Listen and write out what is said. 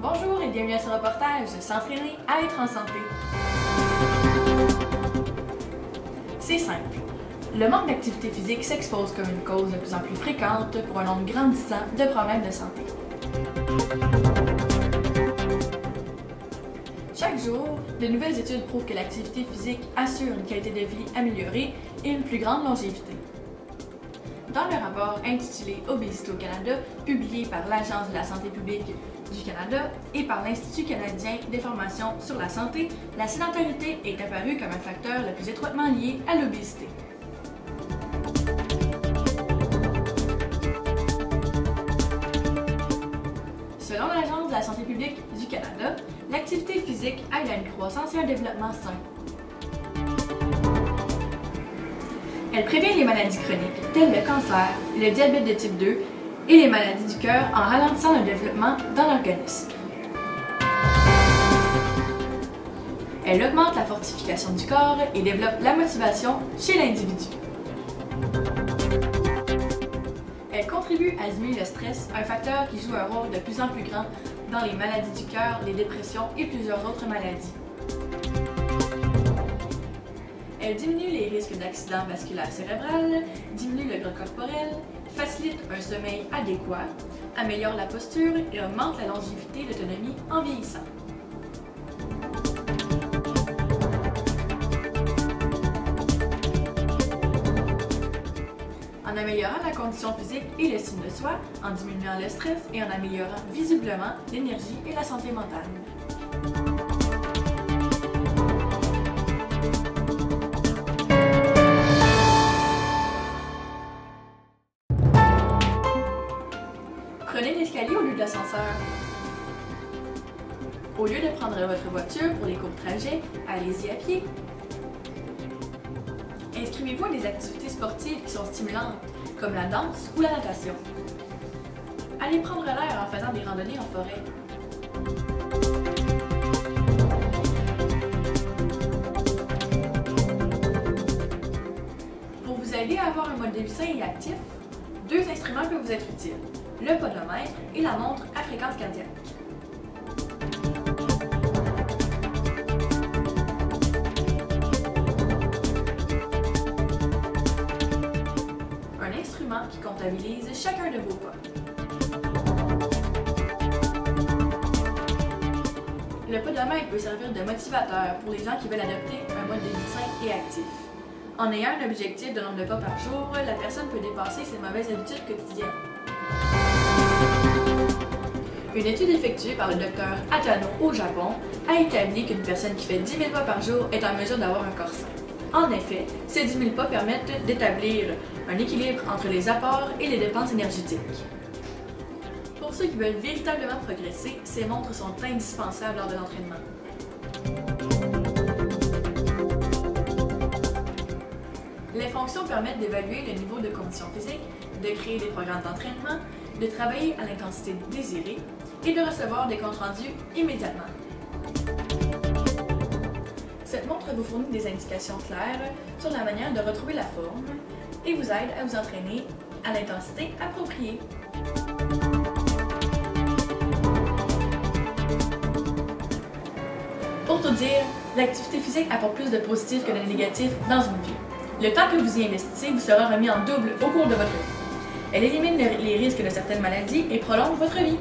Bonjour et bienvenue à ce reportage S'entraîner à être en santé. C'est simple. Le manque d'activité physique s'expose comme une cause de plus en plus fréquente pour un nombre grandissant de problèmes de santé. Chaque jour, de nouvelles études prouvent que l'activité physique assure une qualité de vie améliorée et une plus grande longévité. Dans le rapport intitulé Obésité au Canada, publié par l'Agence de la santé publique du Canada et par l'Institut canadien d'information sur la santé, la sédentarité est apparue comme un facteur le plus étroitement lié à l'obésité. Selon l'Agence de la santé publique du Canada, l'activité physique aide à une croissance et un développement sain. Elle prévient les maladies chroniques telles le cancer, le diabète de type 2 et les maladies du cœur en ralentissant le développement dans l'organisme. Elle augmente la fortification du corps et développe la motivation chez l'individu. Elle contribue à diminuer le stress, un facteur qui joue un rôle de plus en plus grand dans les maladies du cœur, les dépressions et plusieurs autres maladies. Elle diminue les risques d'accidents vasculaires cérébrales, diminue le gras corporel, facilite un sommeil adéquat, améliore la posture et augmente la longévité et l'autonomie en vieillissant. En améliorant la condition physique et l'estime de soi, en diminuant le stress et en améliorant visiblement l'énergie et la santé mentale. Prenez l'escalier au lieu de l'ascenseur. Au lieu de prendre votre voiture pour les courts trajets, allez-y à pied. Inscrivez-vous à des activités sportives qui sont stimulantes, comme la danse ou la natation. Allez prendre l'air en faisant des randonnées en forêt. Pour vous aider à avoir un mode de vie sain et actif, deux instruments peuvent vous être utiles, le podomètre et la montre à fréquence cardiaque. Un instrument qui comptabilise chacun de vos pas. Le podomètre peut servir de motivateur pour les gens qui veulent adopter un mode de vie sain et actif. En ayant un objectif de nombre de pas par jour, la personne peut dépasser ses mauvaises habitudes quotidiennes. Une étude effectuée par le Dr Atano au Japon a établi qu'une personne qui fait 10 000 pas par jour est en mesure d'avoir un corps sain. En effet, ces 10 000 pas permettent d'établir un équilibre entre les apports et les dépenses énergétiques. Pour ceux qui veulent véritablement progresser, ces montres sont indispensables lors de l'entraînement. Les fonctions permettent d'évaluer le niveau de condition physique, de créer des programmes d'entraînement, de travailler à l'intensité désirée et de recevoir des comptes rendus immédiatement. Cette montre vous fournit des indications claires sur la manière de retrouver la forme et vous aide à vous entraîner à l'intensité appropriée. Pour tout dire, l'activité physique apporte plus de positif que de négatif dans une vie. Le temps que vous y investissez vous sera remis en double au cours de votre vie. Elle élimine les risques de certaines maladies et prolonge votre vie.